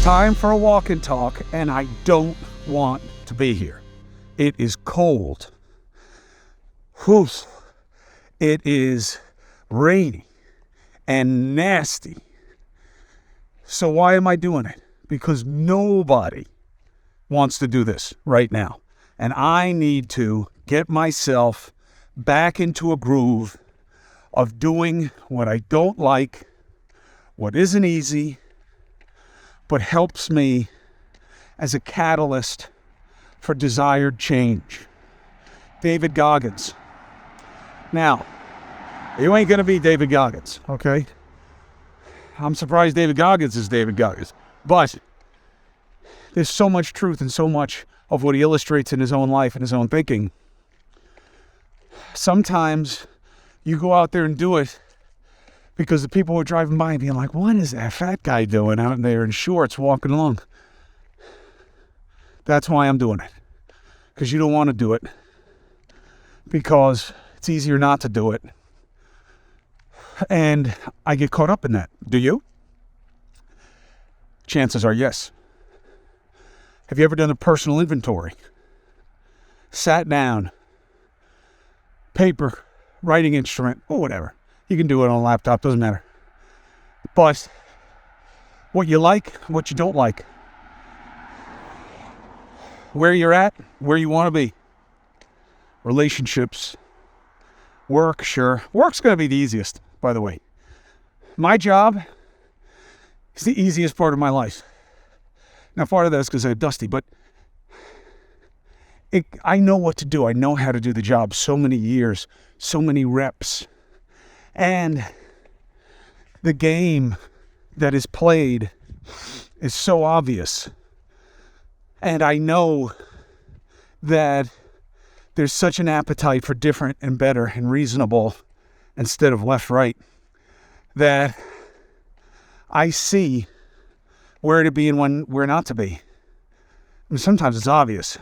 time for a walk and talk, and I don't want to be here. It is cold. Whew. It is rainy and nasty. So why am I doing it? Because nobody wants to do this right now. And I need to get myself back into a groove of doing what I don't like, what isn't easy, but helps me as a catalyst for desired change. David Goggins. Now, you ain't going to be David Goggins, okay? I'm surprised David Goggins is David Goggins. But there's so much truth and so much of what he illustrates in his own life and his own thinking. Sometimes you go out there and do it because the people are driving by and being like, what is that fat guy doing out there in shorts walking along? That's why I'm doing it. Because you don't want to do it. Because it's easier not to do it. And I get caught up in that. Do you? Chances are yes. Have you ever done a personal inventory? Sat down, paper, writing instrument, or whatever. You can do it on a laptop, doesn't matter. But what you like, what you don't like, where you're at, where you want to be, relationships, work, sure. Work's going to be the easiest, by the way. My job is the easiest part of my life. Now, part of that is because I'm dusty, but I know what to do. I know how to do the job. So many years, so many reps. And the game that is played is so obvious. And I know that there's such an appetite for different and better and reasonable instead of left-right that I see where to be and where not to be. I mean, sometimes it's obvious.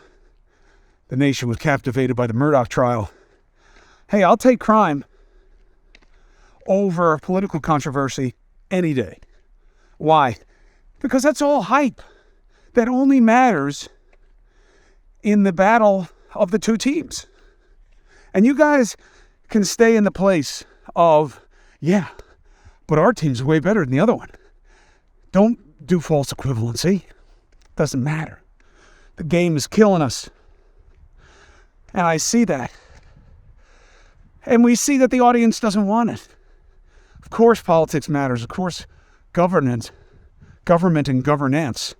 The nation was captivated by the Murdoch trial. Hey, I'll take crime over political controversy any day. Why? Because that's all hype. That only matters in the battle of the two teams. And you guys can stay in the place of, yeah, but our team's way better than the other one. Don't do false equivalency. Doesn't matter. The game is killing us. And I see that. And we see that the audience doesn't want it. Of course politics matters. Of course government and governance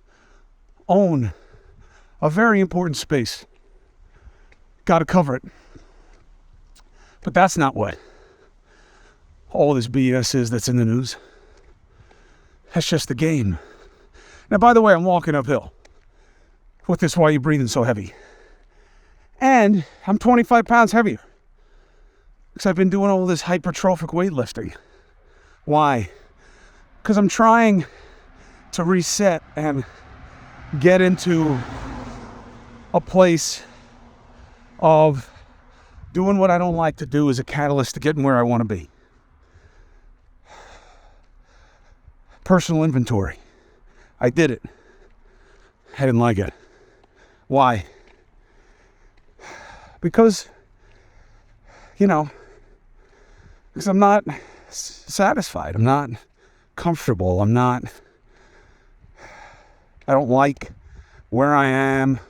own a very important space. Got to cover it. But that's not what all this BS is that's in the news. That's just the game. Now, by the way, I'm walking uphill. With this, why are you breathing so heavy? And I'm 25 pounds heavier. Because I've been doing all this hypertrophic weightlifting. Why? Because I'm trying to reset and get into a place of doing what I don't like to do as a catalyst to getting where I want to be. Personal inventory. I did it. I didn't like it. Why? Because, because I'm not satisfied. I'm not comfortable. I don't like where I am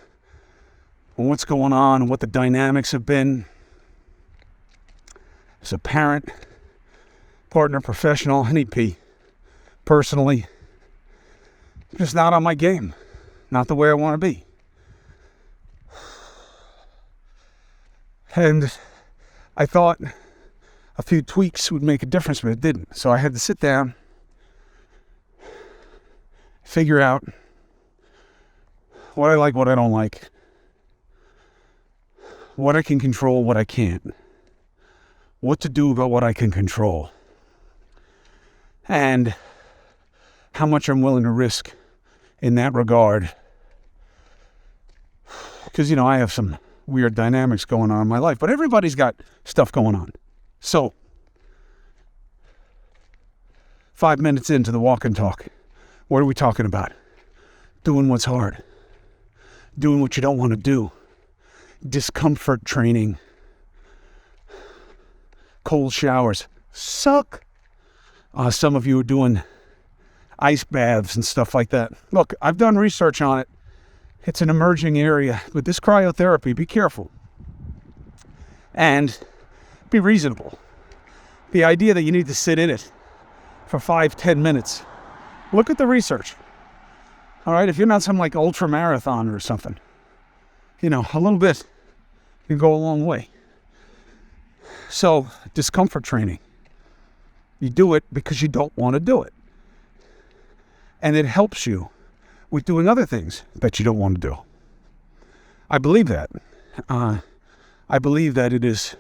and what's going on and what the dynamics have been. As a parent, partner, professional, NEP, personally, I'm just not on my game. Not the way I want to be. And I thought a few tweaks would make a difference, but it didn't. So I had to sit down, figure out what I like, what I don't like, what I can control, what I can't, what to do about what I can control, and how much I'm willing to risk in that regard. Because, I have some weird dynamics going on in my life, but everybody's got stuff going on. So, 5 minutes into the walk and talk, what are we talking about? doing what's hard, doing what you don't want to do, discomfort training, cold showers suck. Some of you are doing ice baths and stuff like that. Look, I've done research on it. It's an emerging area. With this cryotherapy, be careful. And be reasonable. The idea that you need to sit in it for 5-10 minutes. Look at the research. All right, if you're not some like ultra marathon or something, a little bit can go a long way. So, discomfort training. You do it because you don't want to do it. And it helps you with doing other things that you don't want to do. I believe that. I believe that it is,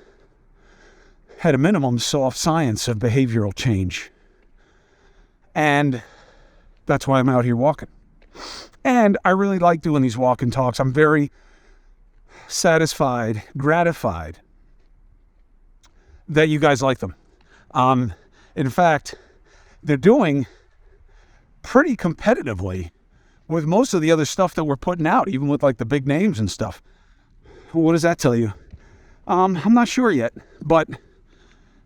at a minimum, soft science of behavioral change. And that's why I'm out here walking. And I really like doing these walk and talks. I'm very satisfied, gratified that you guys like them. In fact, they're doing pretty competitively with most of the other stuff that we're putting out, even with like the big names and stuff. What does that tell you? I'm not sure yet, but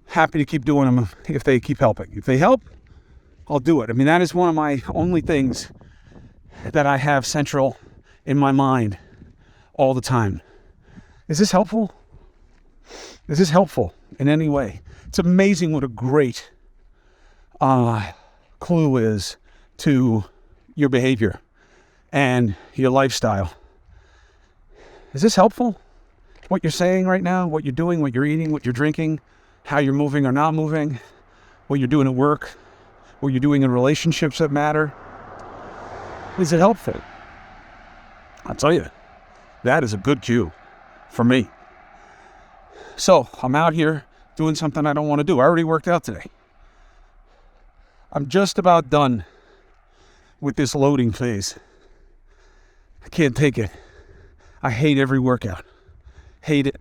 happy to keep doing them if they keep helping. If they help, I'll do it. I mean, that is one of my only things that I have central in my mind all the time. Is this helpful? Is this helpful in any way? It's amazing what a great clue is to your behavior and your lifestyle. Is this helpful? What you're saying right now, what you're doing, what you're eating, what you're drinking, how you're moving or not moving, what you're doing at work, what you're doing in relationships that matter. Is it helpful? I'll tell you, that is a good cue for me. So I'm out here doing something I don't want to do. I already worked out today. I'm just about done with this loading phase. I can't take it. I hate every workout. Hate it.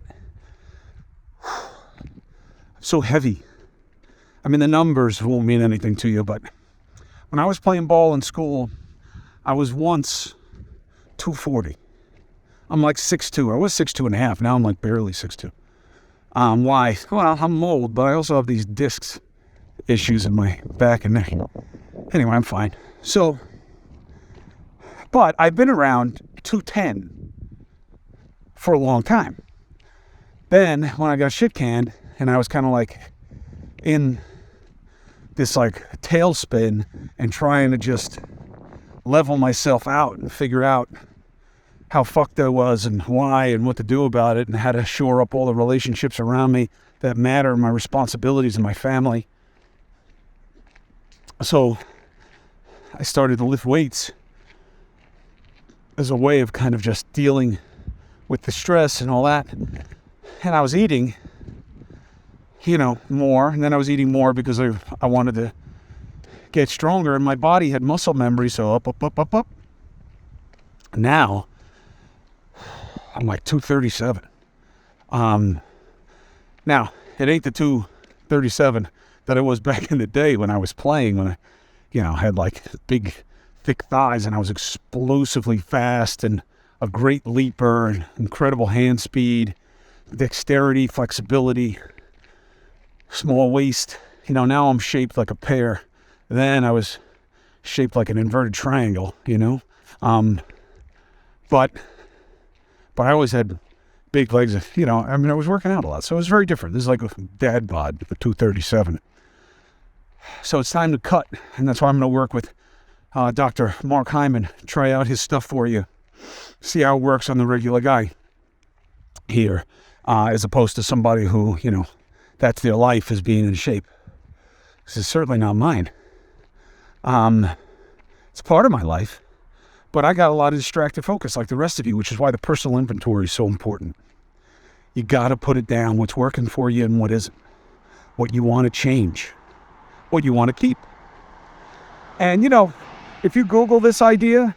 So heavy. I mean, the numbers won't mean anything to you, but when I was playing ball in school, I was once 240. I'm like 6'2". I was 6'2.5". Now I'm like barely 6'2". Why? Well, I'm old, but I also have these discs issues in my back and neck. Anyway, I'm fine. So, but I've been around 210 for a long time. Then, when I got shit canned, and I was kind of like in this like tailspin and trying to just level myself out and figure out how fucked I was and why and what to do about it and how to shore up all the relationships around me that matter, my responsibilities and my family. So I started to lift weights as a way of kind of just dealing with the stress and all that. And I was eating, more. And then I was eating more because I wanted to get stronger. And my body had muscle memory, so up. Now, I'm like 237. Now, it ain't the 237 that it was back in the day when I was playing, when I, had like big, thick thighs and I was explosively fast and a great leaper and incredible hand speed, dexterity, flexibility, small waist. Now I'm shaped like a pear. Then I was shaped like an inverted triangle, But I always had big legs, I was working out a lot. So it was very different. This is like a dad bod, the 237. So it's time to cut. And that's why I'm going to work with Dr. Mark Hyman, try out his stuff for you, see how it works on the regular guy here, as opposed to somebody who, that's their life, is being in shape. This is certainly not mine. It's part of my life. But I got a lot of distracted focus like the rest of you, which is why the personal inventory is so important. You got to put it down, what's working for you and what isn't, what you want to change, what you want to keep. And, if you Google this idea,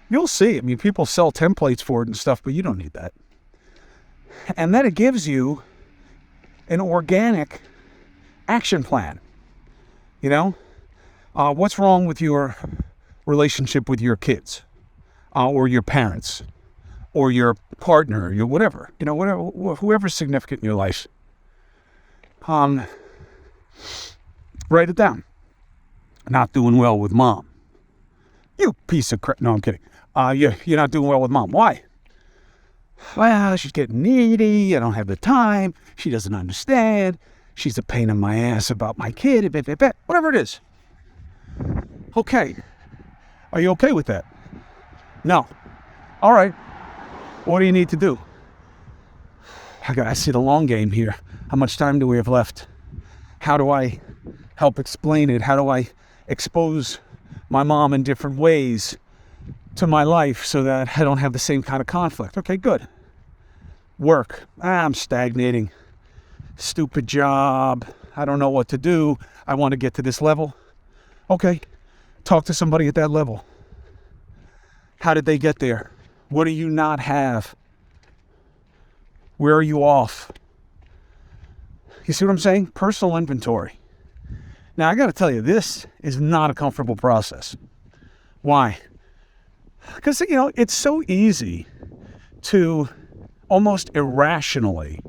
you'll see. I mean, people sell templates for it and stuff, but you don't need that. And then it gives you an organic action plan. What's wrong with your relationship with your kids? or your parents, or your partner, your whatever, whoever's significant in your life. Write it down. Not doing well with mom. You piece of crap. No, I'm kidding. You're not doing well with mom. Why? Well, she's getting needy. I don't have the time. She doesn't understand. She's a pain in my ass about my kid. Whatever it is. Okay. Are you okay with that? No. All right. What do you need to do? I see the long game here. How much time do we have left? How do I help explain it? How do I expose my mom in different ways to my life so that I don't have the same kind of conflict? Okay, good. Work. I'm stagnating. Stupid job. I don't know what to do. I want to get to this level. Okay. Talk to somebody at that level. How did they get there? What do you not have? Where are you off? You see what I'm saying? Personal inventory. Now, I got to tell you, this is not a comfortable process. Why? Because, it's so easy to almost irrationally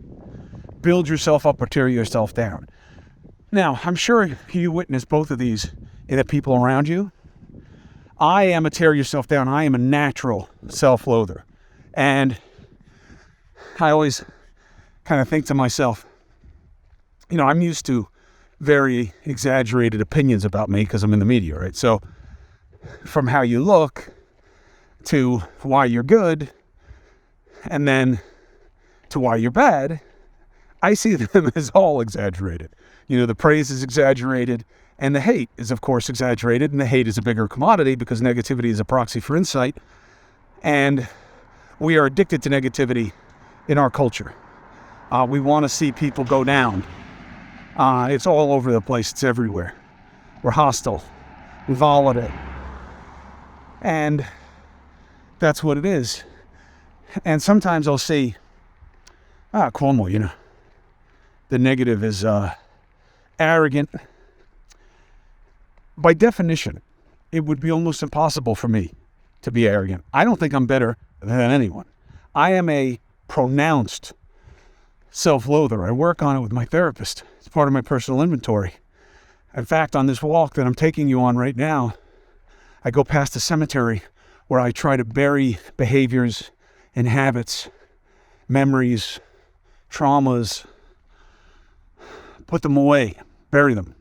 build yourself up or tear yourself down. Now, I'm sure you witness both of these in the people around you. I am a tear yourself down. I am a natural self-loather. And I always kind of think to myself, I'm used to very exaggerated opinions about me because I'm in the media, right? So from how you look to why you're good and then to why you're bad, I see them as all exaggerated. The praise is exaggerated and the hate is, of course, exaggerated, and the hate is a bigger commodity because negativity is a proxy for insight. And we are addicted to negativity in our culture. We want to see people go down. It's all over the place. It's everywhere. We're hostile. We volatile. And that's what it is. And sometimes I'll see, Cuomo, the negative is arrogant. By definition, it would be almost impossible for me to be arrogant. I don't think I'm better than anyone. I am a pronounced self-loather. I work on it with my therapist. It's part of my personal inventory. In fact, on this walk that I'm taking you on right now, I go past a cemetery where I try to bury behaviors and habits, memories, traumas, put them away, bury them.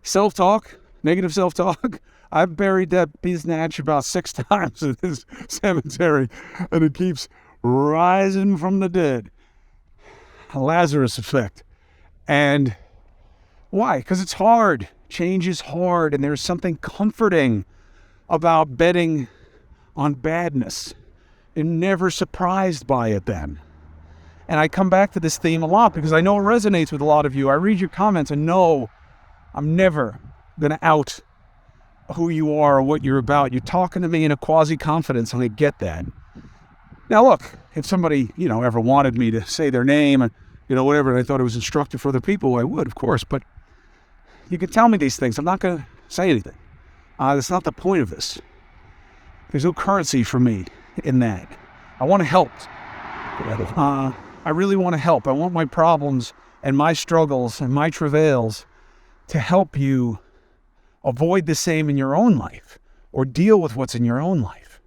Self-talk, negative self-talk, I've buried that biznatch about 6 times in this cemetery, and it keeps rising from the dead. A Lazarus effect. And why? Because it's hard. Change is hard, and there's something comforting about betting on badness and never surprised by it then. And I come back to this theme a lot because I know it resonates with a lot of you. I read your comments and know I'm never going to out who you are or what you're about. You're talking to me in a quasi-confidence, and I get that. Now, look, if somebody, ever wanted me to say their name and, whatever, and I thought it was instructive for other people, I would, of course. But you can tell me these things. I'm not going to say anything. That's not the point of this. There's no currency for me in that. I want to help. I really want to help. I want my problems and my struggles and my travails to help you avoid the same in your own life or deal with what's in your own life.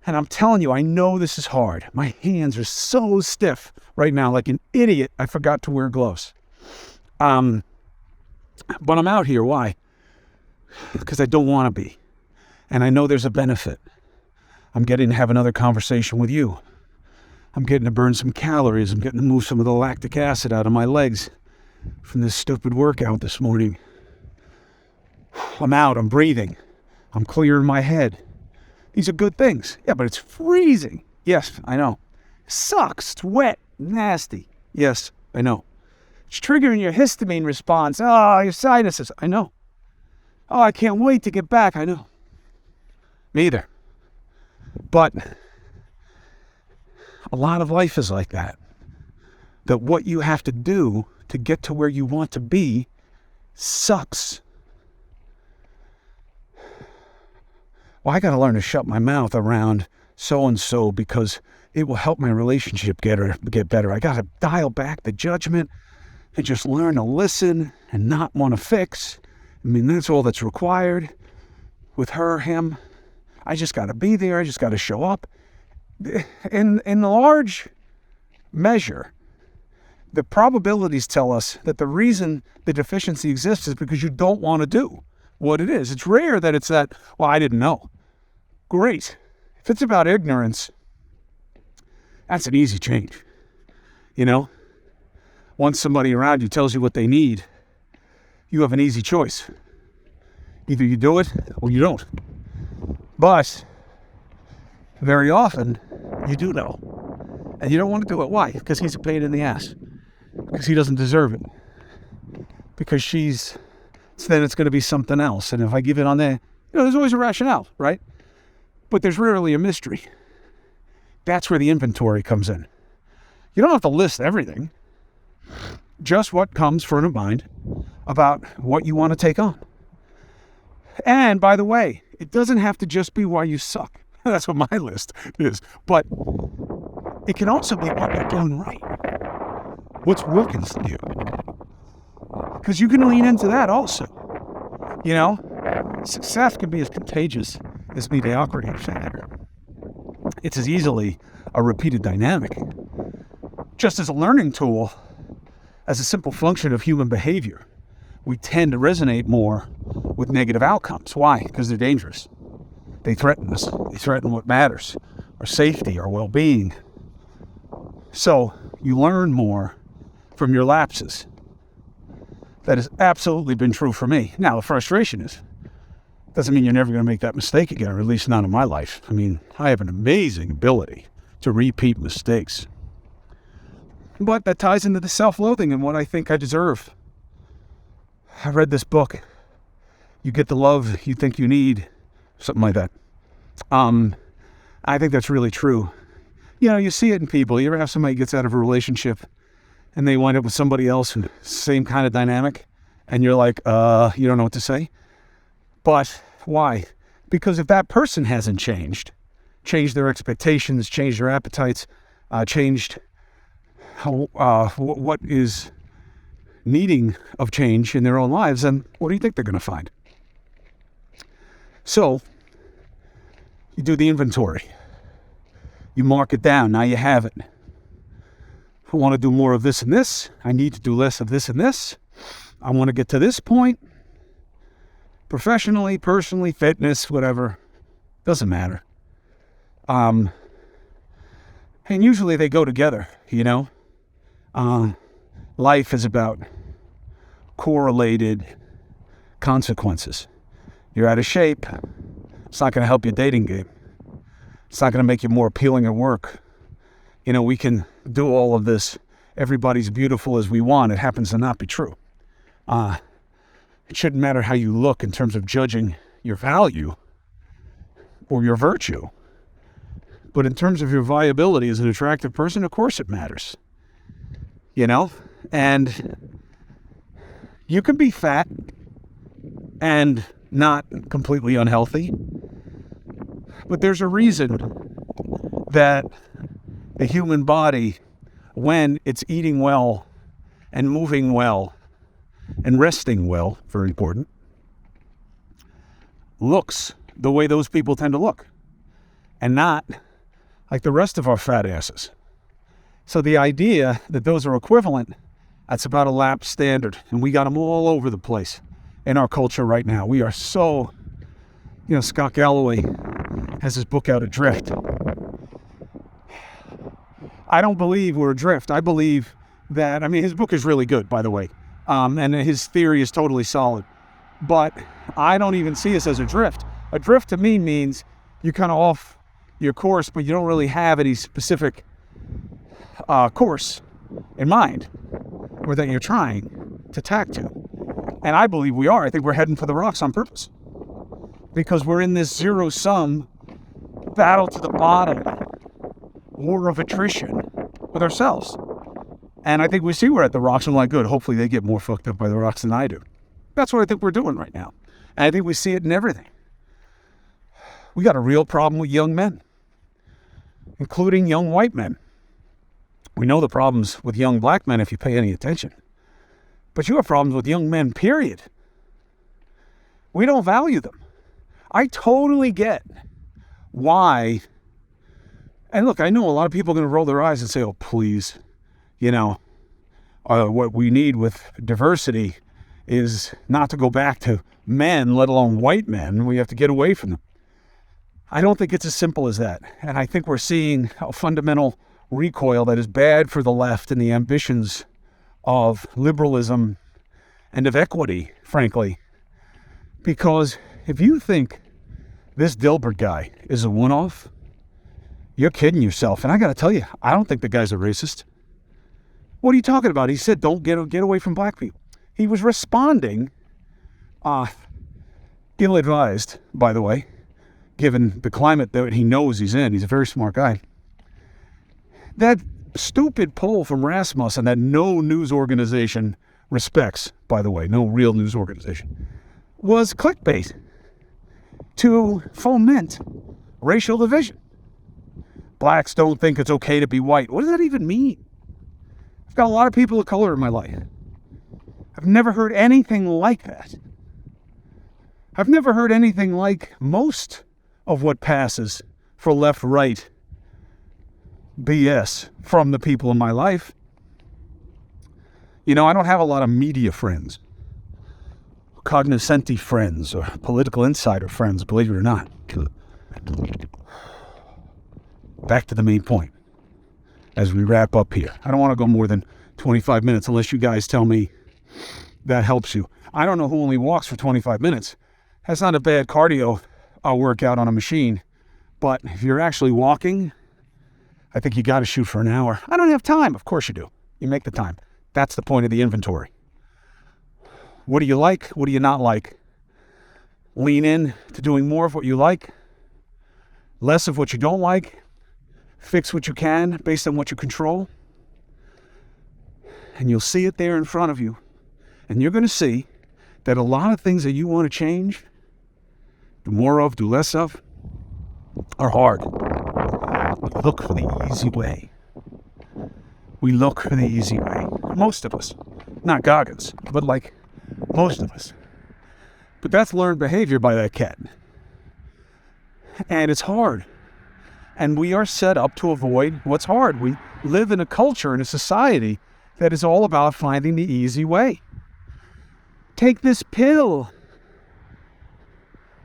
And I'm telling you, I know this is hard. My hands are so stiff right now, like an idiot. I forgot to wear gloves. But I'm out here. Why? Because I don't want to be. And I know there's a benefit. I'm getting to have another conversation with you. I'm getting to burn some calories. I'm getting to move some of the lactic acid out of my legs from this stupid workout this morning. I'm out. I'm breathing. I'm clearing my head. These are good things. Yeah, but it's freezing. Yes, I know. It sucks. It's wet. Nasty. Yes, I know. It's triggering your histamine response. Oh, your sinuses. I know. Oh, I can't wait to get back. I know. Me either. But a lot of life is like that. That what you have to do to get to where you want to be sucks. well, I got to learn to shut my mouth around so-and-so because it will help my relationship get better. I got to dial back the judgment and just learn to listen and not want to fix. I mean, that's all that's required with her, him. I just got to be there. I just got to show up. In large measure, the probabilities tell us that the reason the deficiency exists is because you don't want to do what it is. It's rare that it's that, well, I didn't know. Great. If it's about ignorance, that's an easy change. You know, once somebody around you tells you what they need, you have an easy choice. Either you do it or you don't. But very often, you do know. And you don't want to do it. Why? Because he's a pain in the ass. Because he doesn't deserve it. Because then it's going to be something else. And if I give it on there, there's always a rationale, right? But there's rarely a mystery. That's where the inventory comes in. You don't have to list everything. Just what comes front of mind about what you want to take on. And by the way, it doesn't have to just be why you suck. That's what my list is. But it can also be what you're doing right. What's working for you? Because you can lean into that also. Success can be as contagious as mediocrity. It's as easily a repeated dynamic. Just as a learning tool, as a simple function of human behavior, we tend to resonate more with negative outcomes. Why? Because they're dangerous. They threaten us. They threaten what matters, our safety, our well-being. So you learn more from your lapses. That has absolutely been true for me. Now, the frustration doesn't mean you're never going to make that mistake again, or at least not in my life. I mean, I have an amazing ability to repeat mistakes. But that ties into the self-loathing and what I think I deserve. I read this book, You Get the Love You Think You Need, something like that. I think that's really true. You see it in people. You ever have somebody gets out of a relationship and they wind up with somebody else who same kind of dynamic, and you're like, you don't know what to say? But why? Because if that person hasn't changed their expectations, changed their appetites, changed what is needing of change in their own lives, then what do you think they're going to find? So, you do the inventory. You mark it down. Now you have it. I want to do more of this and this. I need to do less of this and this. I want to get to this point. Professionally, personally, fitness, whatever. Doesn't matter. And usually they go together, Life is about correlated consequences. You're out of shape. It's not going to help your dating game. It's not going to make you more appealing at work. We can do all of this. Everybody's beautiful as we want. It happens to not be true. It shouldn't matter how you look in terms of judging your value or your virtue. But in terms of your viability as an attractive person, of course it matters. And you can be fat and not completely unhealthy. But there's a reason that the human body, when it's eating well and moving well and resting well, very important, looks the way those people tend to look and not like the rest of our fat asses. So the idea that those are equivalent, that's about a lap standard, and we got them all over the place in our culture right now. We are so, Scott Galloway has his book out, Adrift. I don't believe we're adrift. I believe that, his book is really good, by the way, and his theory is totally solid. But I don't even see us as adrift. Adrift to me means you're kind of off your course, but you don't really have any specific course in mind or that you're trying to tack to. And I believe we are. I think we're heading for the rocks on purpose because we're in this zero-sum battle to the bottom, war of attrition with ourselves. And I think we see we're at the rocks. I'm like, good. Hopefully they get more fucked up by the rocks than I do. That's what I think we're doing right now. And I think we see it in everything. We got a real problem with young men, including young white men. We know the problems with young black men if you pay any attention. But you have problems with young men, period. We don't value them. I totally get why. And look, I know a lot of people are going to roll their eyes and say, oh, please, what we need with diversity is not to go back to men, let alone white men. We have to get away from them. I don't think it's as simple as that. And I think we're seeing a fundamental recoil that is bad for the left and the ambitions of liberalism and of equity, frankly. Because if you think this Dilbert guy is a one-off, you're kidding yourself. And I got to tell you, I don't think the guy's a racist. What are you talking about? He said, don't get away from black people. He was responding, ill-advised, by the way, given the climate that he knows he's in. He's a very smart guy. That stupid poll from Rasmussen that no news organization respects, by the way, no real news organization, was clickbait to foment racial division. Blacks don't think it's okay to be white. What does that even mean? I've got a lot of people of color in my life. I've never heard anything like that. I've never heard anything like most of what passes for left-right BS from the people in my life. I don't have a lot of media friends, cognoscenti friends, or political insider friends, believe it or not. Back to the main point as we wrap up here. I don't want to go more than 25 minutes unless you guys tell me that helps you. I don't know who only walks for 25 minutes. That's not a bad cardio workout on a machine. But if you're actually walking, I think you got to shoot for an hour. I don't have time. Of course you do. You make the time. That's the point of the inventory. What do you like? What do you not like? Lean in to doing more of what you like, less of what you don't like. Fix what you can based on what you control. And you'll see it there in front of you. And you're going to see that a lot of things that you want to change, do more of, do less of, are hard. We look for the easy way. We look for the easy way. Most of us. Not Goggins, but like most of us. But that's learned behavior by that cat. And it's hard. And we are set up to avoid what's hard. We live in a culture, in a society that is all about finding the easy way. Take this pill.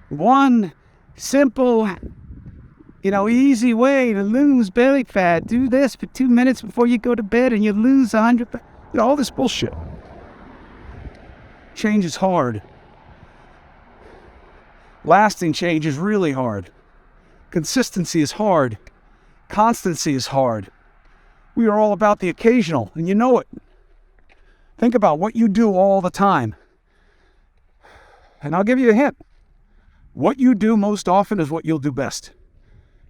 One simple, easy way to lose belly fat. Do this for 2 minutes before you go to bed and you lose 100 pounds. All this bullshit. Change is hard. Lasting change is really hard. Consistency is hard. Constancy is hard. We are all about the occasional, and you know it. Think about what you do all the time. And I'll give you a hint. What you do most often is what you'll do best.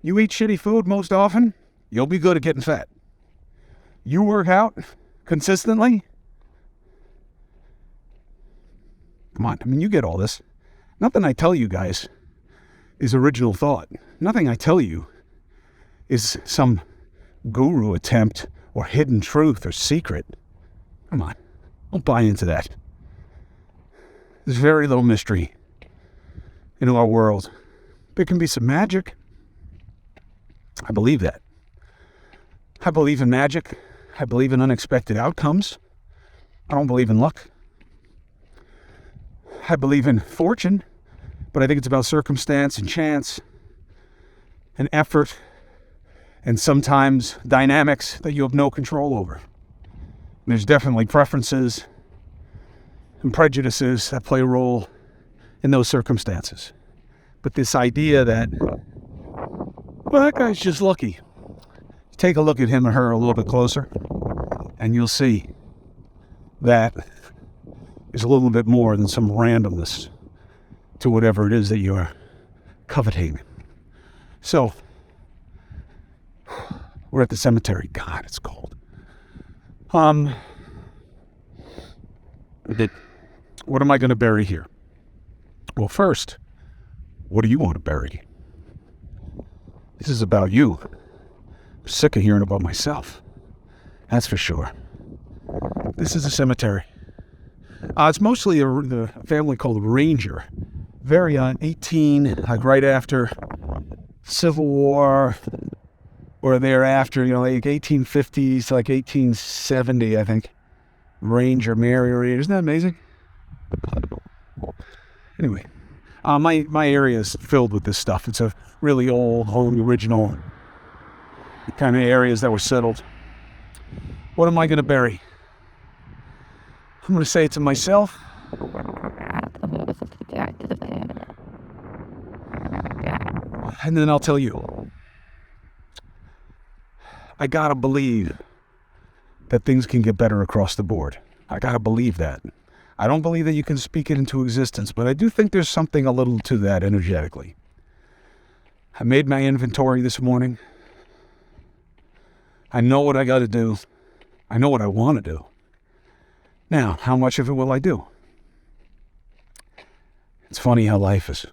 You eat shitty food most often, you'll be good at getting fat. You work out consistently. Come on, you get all this. Nothing I tell you guys is original thought. Nothing I tell you is some guru attempt or hidden truth or secret. Come on, don't buy into that. There's very little mystery in our world. There can be some magic. I believe that. I believe in magic. I believe in unexpected outcomes. I don't believe in luck. I believe in fortune, but I think it's about circumstance and chance and effort and sometimes dynamics that you have no control over. And there's definitely preferences and prejudices that play a role in those circumstances. But this idea that, well, that guy's just lucky. Take a look at him or her a little bit closer, and you'll see that is a little bit more than some randomness to whatever it is that you're coveting. So, we're at the cemetery. God, it's cold. What am I going to bury here? Well, first, what do you want to bury? This is about you. I'm sick of hearing about myself. That's for sure. This is a cemetery. It's mostly a family called Ranger. Very 18, like right after Civil War or thereafter, like 1850s, like 1870, I think. Ranger, Mary, isn't that amazing? Anyway, my area is filled with this stuff. It's a really old, original kind of areas that were settled. What am I going to bury? I'm going to say it to myself. And then I'll tell you. I got to believe that things can get better across the board. I got to believe that. I don't believe that you can speak it into existence, but I do think there's something a little to that energetically. I made my inventory this morning. I know what I got to do. I know what I want to do. Now, how much of it will I do? It's funny how life is.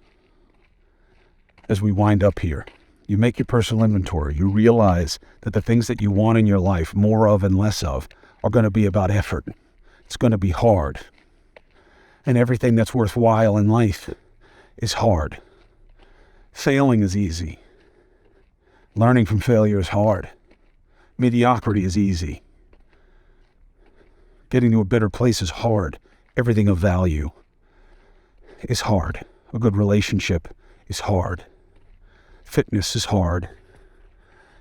As we wind up here, you make your personal inventory. You realize that the things that you want in your life, more of and less of, are going to be about effort. It's going to be hard. And everything that's worthwhile in life is hard. Failing is easy. Learning from failure is hard. Mediocrity is easy. Getting to a better place is hard. Everything of value is hard. A good relationship is hard. Fitness is hard.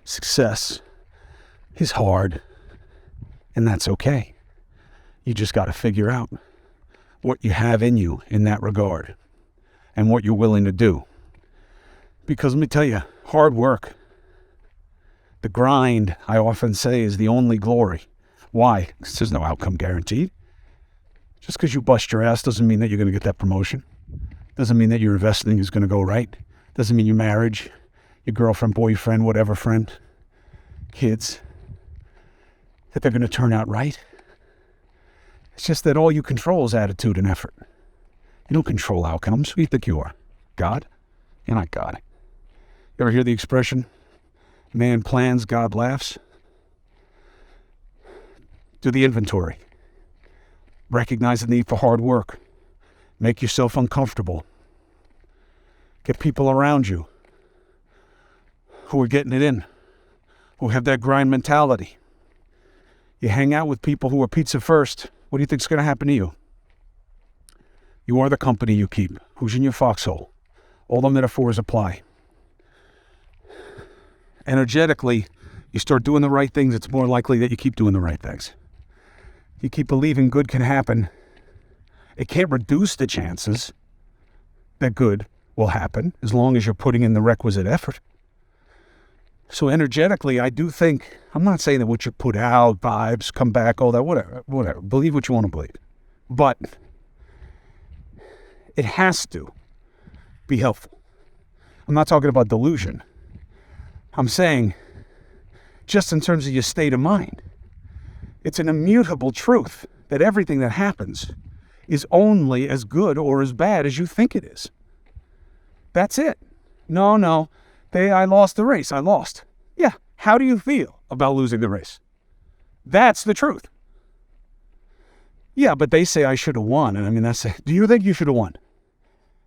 Success is hard. And that's okay. You just got to figure out what you have in you in that regard and what you're willing to do. Because let me tell you, hard work, the grind, I often say, is the only glory. Why? Because there's no outcome guaranteed. Just because you bust your ass doesn't mean that you're going to get that promotion. Doesn't mean that your investing is going to go right. Doesn't mean your marriage, your girlfriend, boyfriend, whatever friend, kids, that they're going to turn out right. It's just that all you control is attitude and effort. You don't control outcomes. Who do you think you are? God? You're not God. You ever hear the expression, man plans, God laughs? Do the inventory. Recognize the need for hard work. Make yourself uncomfortable. Get people around you who are getting it in, who have that grind mentality. You hang out with people who are pizza first. What do you think is going to happen to you? You are the company you keep. Who's in your foxhole? All the metaphors apply. Energetically, you start doing the right things, it's more likely that you keep doing the right things. You keep believing good can happen. It can't reduce the chances that good will happen as long as you're putting in the requisite effort. So energetically, I do think, I'm not saying that what you put out, vibes, come back, all that, whatever. Believe what you want to believe. But it has to be helpful. I'm not talking about delusion. I'm saying, just in terms of your state of mind, it's an immutable truth that everything that happens is only as good or as bad as you think it is. That's it. No, I lost the race. I lost. Yeah, how do you feel about losing the race? That's the truth. Yeah, but they say I should have won. And I mean, do you think you should have won?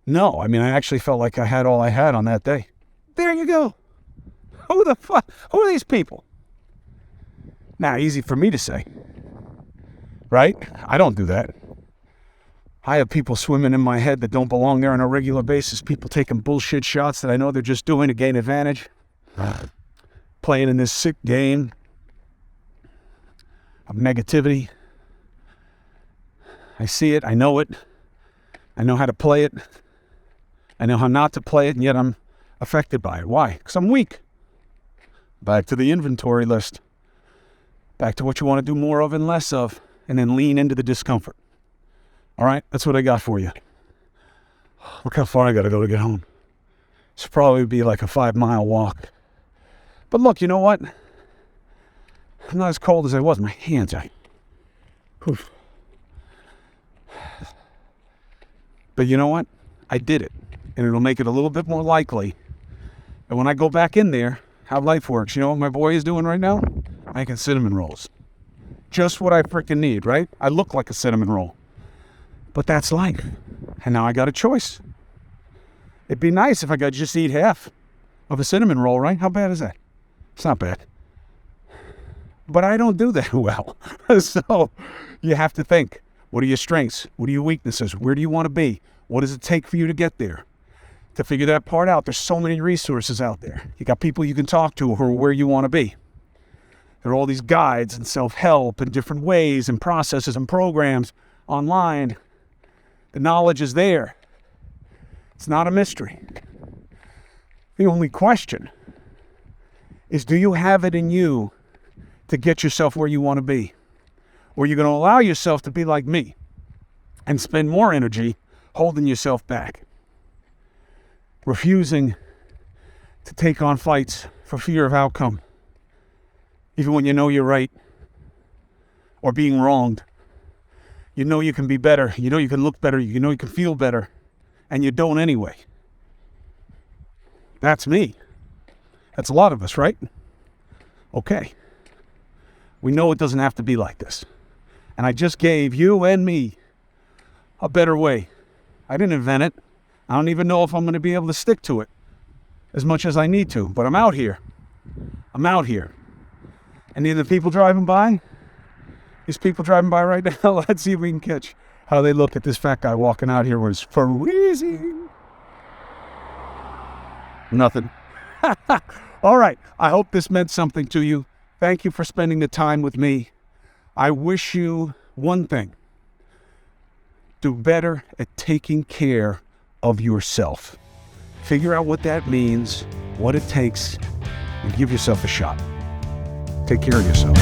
No, I mean, I actually felt like I had all I had on that day. There you go. Who the fuck? Who are these people? Now, easy for me to say, right? I don't do that. I have people swimming in my head that don't belong there on a regular basis. People taking bullshit shots that I know they're just doing to gain advantage. Playing in this sick game of negativity. I see it. I know it. I know how to play it. I know how not to play it, and yet I'm affected by it. Why? Because I'm weak. Back to the inventory list. Back to what you want to do more of and less of, and then lean into the discomfort. All right? That's what I got for you. Look how far I got to go to get home. It's probably be like a 5-mile walk. But look, you know what? I'm not as cold as I was. My hands, But you know what? I did it. And it'll make it a little bit more likely And when I go back in there, how life works, you know what my boy is doing right now? Making cinnamon rolls. Just what I freaking need, right? I look like a cinnamon roll. But that's life. And now I got a choice. It'd be nice if I could just eat half of a cinnamon roll, right? How bad is that? It's not bad. But I don't do that well. So you have to think, what are your strengths? What are your weaknesses? Where do you want to be? What does it take for you to get there? To figure that part out, there's so many resources out there. You got people you can talk to who are where you want to be. There are all these guides and self-help and different ways and processes and programs online. The knowledge is there. It's not a mystery. The only question is, do you have it in you to get yourself where you want to be? Or are you going to allow yourself to be like me and spend more energy holding yourself back? Refusing to take on fights for fear of outcome, even when you know you're right or being wronged. You know you can be better. You know you can look better. You know you can feel better. And you don't anyway. That's me. That's a lot of us, right? Okay. We know it doesn't have to be like this. And I just gave you and me a better way. I didn't invent it. I don't even know if I'm going to be able to stick to it as much as I need to. But I'm out here. I'm out here. And the people driving by, these people driving by right now, let's see if we can catch how they look at this fat guy walking out here was freezing. Nothing. All right. I hope this meant something to you. Thank you for spending the time with me. I wish you one thing. Do better at taking care of yourself. Figure out what that means, what it takes, and give yourself a shot. Take care of yourself.